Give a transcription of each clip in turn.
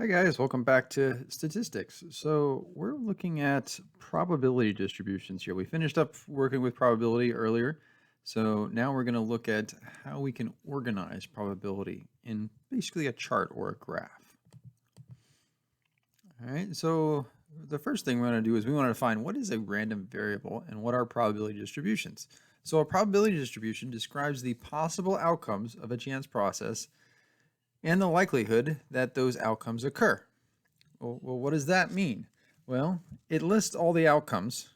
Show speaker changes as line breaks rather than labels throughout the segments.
Hi guys, welcome back to statistics. So we're looking at probability distributions here. We finished up working with probability earlier. So now we're going to look at how we can organize probability in basically a chart or a graph. All right, so the first thing we're going to do is we want to find what is a random variable and what are probability distributions. So a probability distribution describes the possible outcomes of a chance process and the likelihood that those outcomes occur. Well, what does that mean? Well, it lists all the outcomes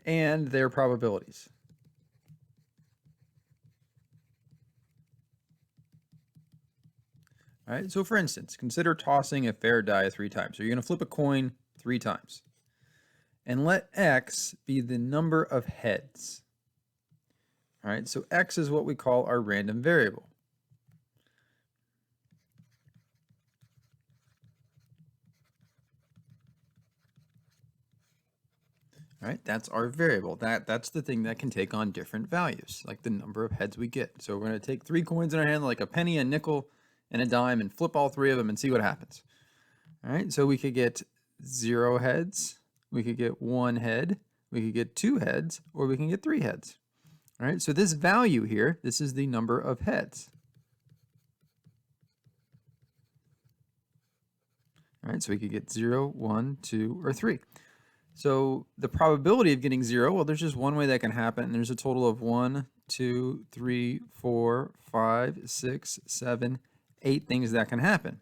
and their probabilities. All right, so for instance, consider tossing a fair die 3 times. So you're going to flip a coin 3 times. And let x be the number of heads. All right, so x is what we call our random variable. All right, that's our variable. That's the thing that can take on different values, like the number of heads we get. So we're going to take 3 coins in our hand, like a penny, a nickel, and a dime, and flip all 3 of them and see what happens. All right, so we could get 0 heads, we could get 1 head, we could get 2 heads, or we can get 3 heads. All right, so this value here, this is the number of heads. All right, so we could get 0, 1, 2, or 3. So the probability of getting 0, well, there's just one way that can happen. There's a total of 1, 2, 3, 4, 5, 6, 7, 8 things that can happen.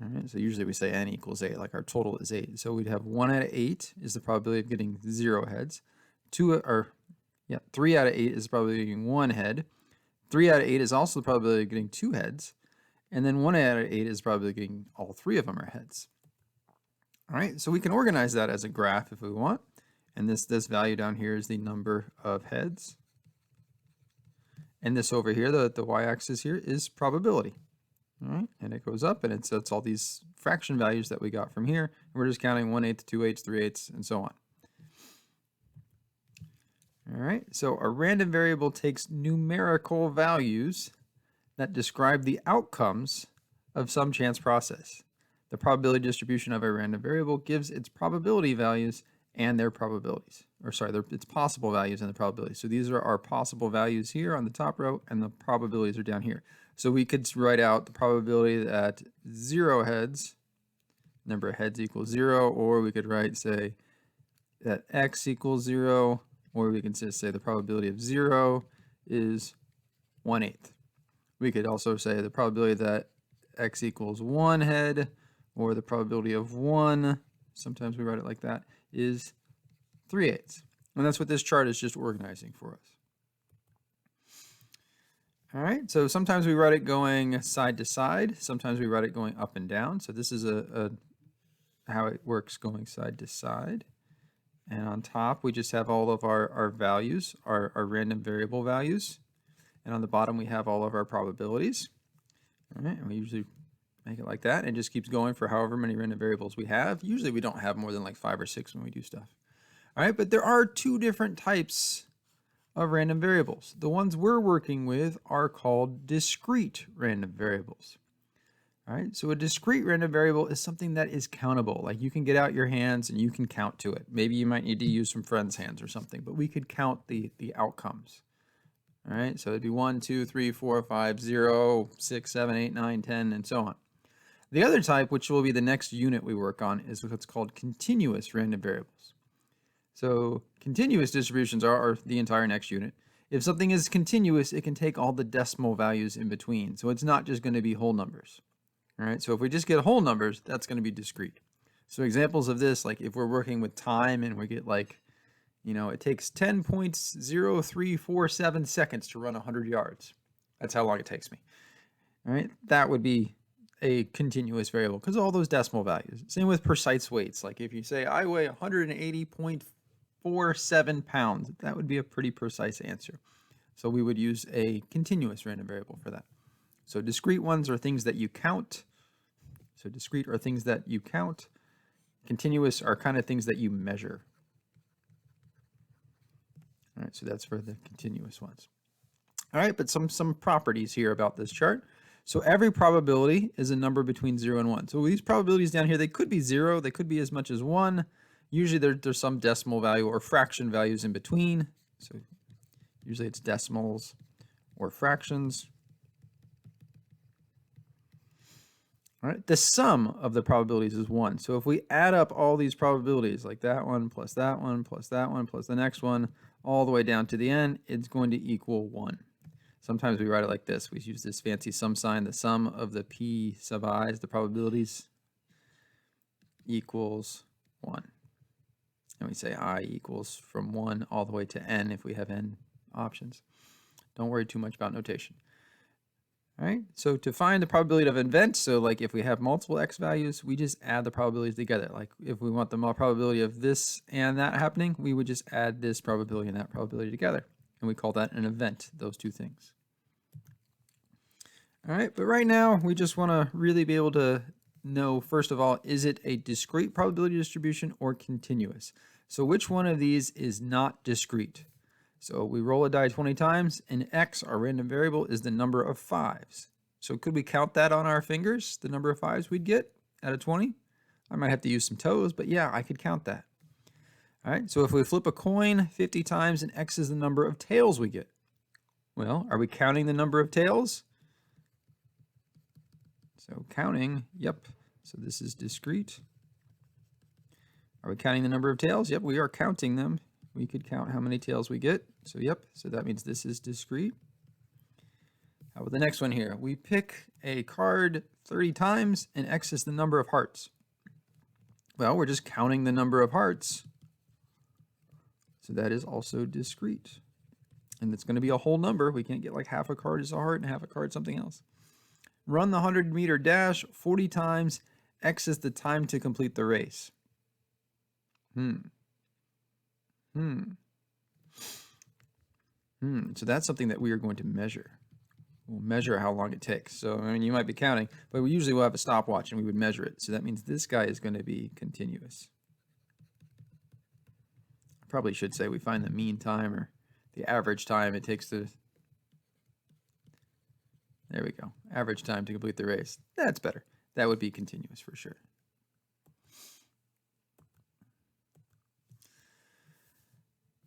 All right, so usually we say n equals 8, like our total is 8. So we'd have 1 out of 8 is the probability of getting 0 heads. 3 out of 8 is the probability of getting 1 head. 3 out of 8 is also the probability of getting 2 heads. And then 1 out of 8 is probably getting all 3 of them are heads. All right, so we can organize that as a graph if we want. And this value down here is the number of heads. And this over here, the y-axis here, is probability. All right, and it goes up and it sets all these fraction values that we got from here. And we're just counting 1/8, 2/8, 3/8, and so on. All right, so a random variable takes numerical values that describe the outcomes of some chance process. The probability distribution of a random variable gives its probability values and their probabilities, its possible values and the probabilities. So these are our possible values here on the top row, and the probabilities are down here. So we could write out the probability that 0 heads, number of heads equals 0, or we could write, say, that x equals 0, or we can just say the probability of 0 is 1/8. We could also say the probability that x equals 1 head, or the probability of 1, sometimes we write it like that, is 3/8. And that's what this chart is just organizing for us. All right, so sometimes we write it going side to side, sometimes we write it going up and down. So this is how it works going side to side. And on top, we just have all of our values, our random variable values. And on the bottom, we have all of our probabilities. All right, and we usually make it like that, and it just keeps going for however many random variables we have. Usually we don't have more than like 5 or 6 when we do stuff. All right, but there are 2 different types of random variables. The ones we're working with are called discrete random variables. All right, so a discrete random variable is something that is countable. Like you can get out your hands and you can count to it. Maybe you might need to use some friends' hands or something, but we could count the outcomes. All right, so it'd be 1, 2, 3, 4, 5, 0, 6, 7, 8, 9, 10, and so on. The other type, which will be the next unit we work on, is what's called continuous random variables. So continuous distributions are the entire next unit. If something is continuous, it can take all the decimal values in between. So it's not just going to be whole numbers. All right, so if we just get whole numbers, that's going to be discrete. So examples of this, like if we're working with time and we get like, it takes 10.0347 seconds to run 100 yards. That's how long it takes me. All right, that would be a continuous variable because all those decimal values. Same with precise weights. Like if you say I weigh 180.47 pounds, that would be a pretty precise answer. So we would use a continuous random variable for that. So discrete ones are things that you count. So discrete are things that you count. Continuous are kind of things that you measure. All right, so that's for the continuous ones. All right, but some properties here about this chart. So every probability is a number between 0 and 1. So these probabilities down here, they could be 0, they could be as much as 1. Usually there's some decimal value or fraction values in between. So usually it's decimals or fractions. All right, the sum of the probabilities is 1. So if we add up all these probabilities, like that one plus that one plus that one plus the next one, all the way down to the end, it's going to equal 1. Sometimes we write it like this. We use this fancy sum sign. The sum of the p sub i's, the probabilities, equals 1. And we say I equals from 1 all the way to n if we have n options. Don't worry too much about notation. All right, so to find the probability of an event, so like if we have multiple x values, we just add the probabilities together. Like if we want the probability of this and that happening, we would just add this probability and that probability together. And we call that an event, those two things. All right, but right now we just want to really be able to know, first of all, is it a discrete probability distribution or continuous? So which one of these is not discrete? So we roll a die 20 times, and x, our random variable, is the number of 5s. So could we count that on our fingers, the number of 5s we'd get out of 20? I might have to use some toes, but yeah, I could count that. All right, so if we flip a coin 50 times and x is the number of tails we get. Well, are we counting the number of tails? So counting, yep. So this is discrete. Are we counting the number of tails? Yep, we are counting them. We could count how many tails we get. So yep, so that means this is discrete. How about the next one here? We pick a card 30 times and x is the number of hearts. Well, we're just counting the number of hearts. So that is also discrete. And it's going to be a whole number. We can't get like half a card is a heart and half a card something else. Run the 100-meter dash 40 times. X is the time to complete the race. So that's something that we are going to measure. We'll measure how long it takes. So, I mean, you might be counting, but we usually will have a stopwatch and we would measure it. So that means this guy is going to be continuous. I probably should say we find the mean time or the average time it takes to... There we go. Average time to complete the race. That's better. That would be continuous for sure.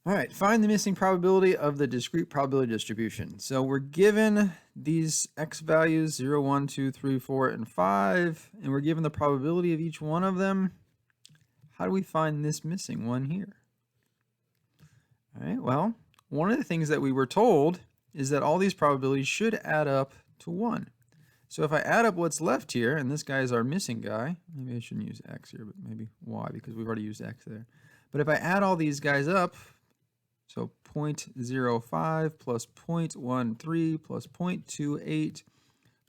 All right, find the missing probability of the discrete probability distribution. So we're given these x values, 0, 1, 2, 3, 4, and 5, and we're given the probability of each one of them. How do we find this missing one here? All right, well, one of the things that we were told is that all these probabilities should add up to 1. So if I add up what's left here, and this guy is our missing guy, maybe I shouldn't use x here, but maybe y because we've already used x there. But if I add all these guys up, so 0.05 plus 0.13 plus 0.28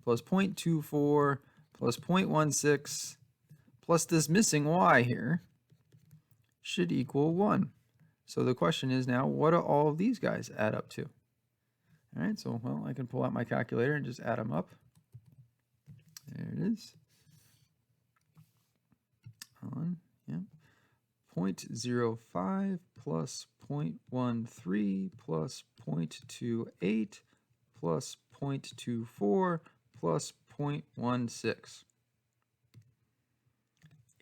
plus 0.24 plus 0.16 plus this missing y here should equal 1. So the question is now, what do all of these guys add up to? All right, so, well, I can pull out my calculator and just add them up. There it is. Yep. 0.05 plus 0.13 plus 0.28 plus 0.24 plus 0.16.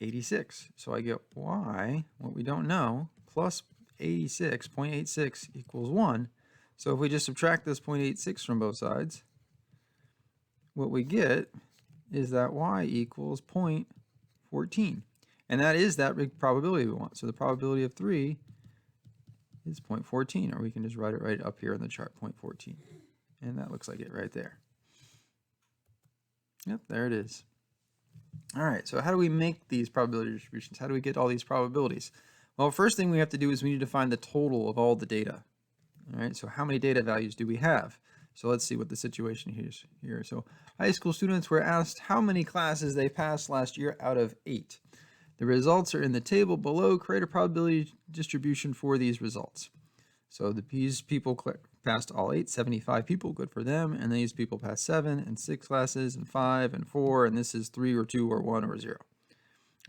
86. So I get y, what we don't know, plus 86, 0.86 equals 1. So if we just subtract this 0.86 from both sides, what we get is that y equals 0.14. And that is that probability we want. So the probability of 3 is 0.14, or we can just write it right up here in the chart, 0.14. And that looks like it right there. Yep, there it is. All right, so how do we make these probability distributions? How do we get all these probabilities? Well, first thing we have to do is we need to find the total of all the data. All right, so how many data values do we have? So let's see what the situation is here. So high school students were asked how many classes they passed last year out of 8. The results are in the table below. Create a probability distribution for these results. So these people passed all 8, 75 people, good for them. And these people passed 7 and 6 classes and 5 and 4, and this is 3 or 2 or 1 or 0.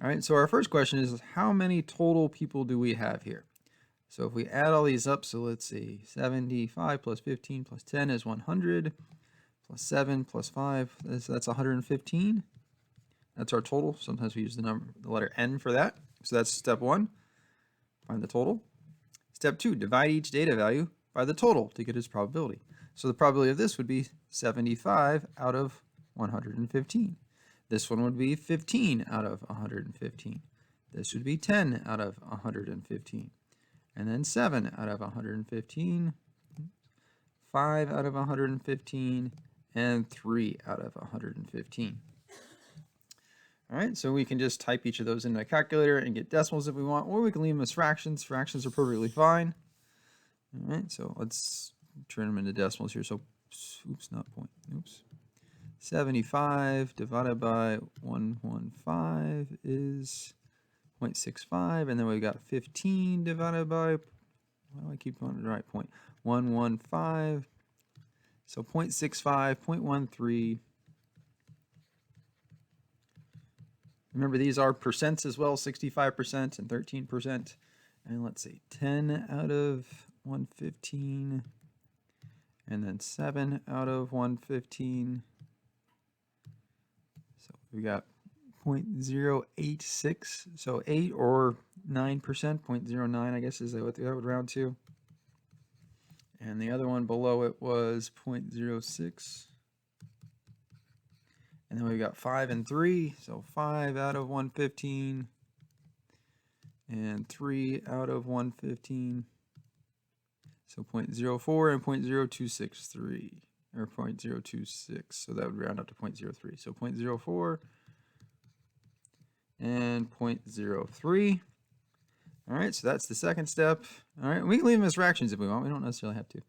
All right, so our first question is how many total people do we have here? So if we add all these up, so let's see, 75 plus 15 plus 10 is 100, plus 7 plus 5, that's 115. That's our total. Sometimes we use the letter n for that. So that's step 1, find the total. Step 2, divide each data value by the total to get its probability. So the probability of this would be 75 out of 115. This one would be 15 out of 115. This would be 10 out of 115. And then 7 out of 115, 5 out of 115, and 3 out of 115. All right, so we can just type each of those into a calculator and get decimals if we want, or we can leave them as fractions. Fractions are perfectly fine. All right, so let's turn them into decimals here. So, oops, not point, oops. 75 divided by 115 is 0.65, and then we've got 15 divided by, why do I keep going to the right point? 115, so 0.65, 0.13. Remember, these are percents as well, 65% and 13%. And let's see, 10 out of 115, and then 7 out of 115. So we got 0.086, so 8 or 9%, 0.09 I guess is what that would round to. And the other one below it was 0.06. And then we got 5 and 3, so 5 out of 115 and 3 out of 115. So 0.04 and 0.0263, or 0.026, so that would round up to 0.03. So 0.04 and 0.03. All right, so that's the second step. All right, we can leave them as fractions if we want. We don't necessarily have to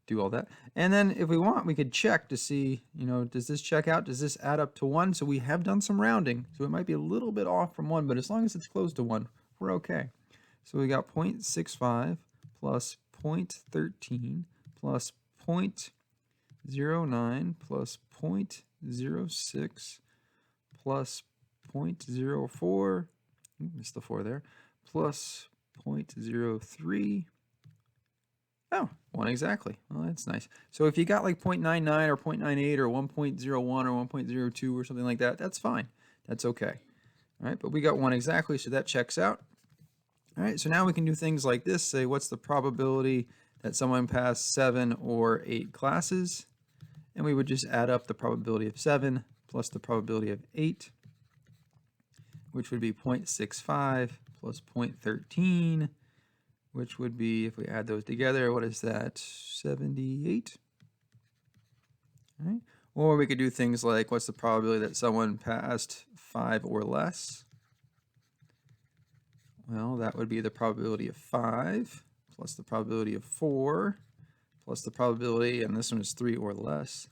do all that. And then if we want, we could check to see, you know, does this check out? Does this add up to 1? So we have done some rounding. So it might be a little bit off from 1, but as long as it's close to 1, we're okay. So we got 0.65 plus 0.13 plus 0.09 plus 0.06 plus 0.04, missed the 4 there, plus 0.03. Oh, 1 exactly. Well, that's nice. So if you got like 0.99 or 0.98 or 1.01 or 1.02 or something like that, that's fine. That's okay. All right, but we got 1 exactly, so that checks out. All right, so now we can do things like this. Say, what's the probability that someone passed 7 or 8 classes? And we would just add up the probability of 7 plus the probability of 8, which would be 0.65 plus 0.13, which would be, if we add those together, what is that, 78? All right. Or we could do things like, what's the probability that someone passed 5 or less? Well, that would be the probability of 5 plus the probability of 4 plus the probability, and this one is 3 or less.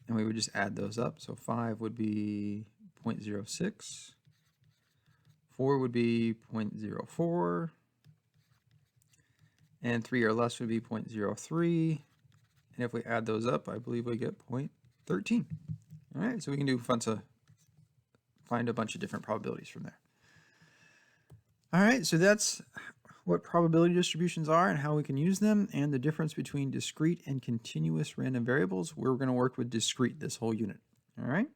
And we would just add those up. So 5 would be 0.06. 4 would be 0.04. And 3 or less would be 0.03. And if we add those up, I believe we get 0.13. All right, so we can do fun to find a bunch of different probabilities from there. All right, so that's what probability distributions are and how we can use them, and the difference between discrete and continuous random variables. We're going to work with discrete this whole unit. All right.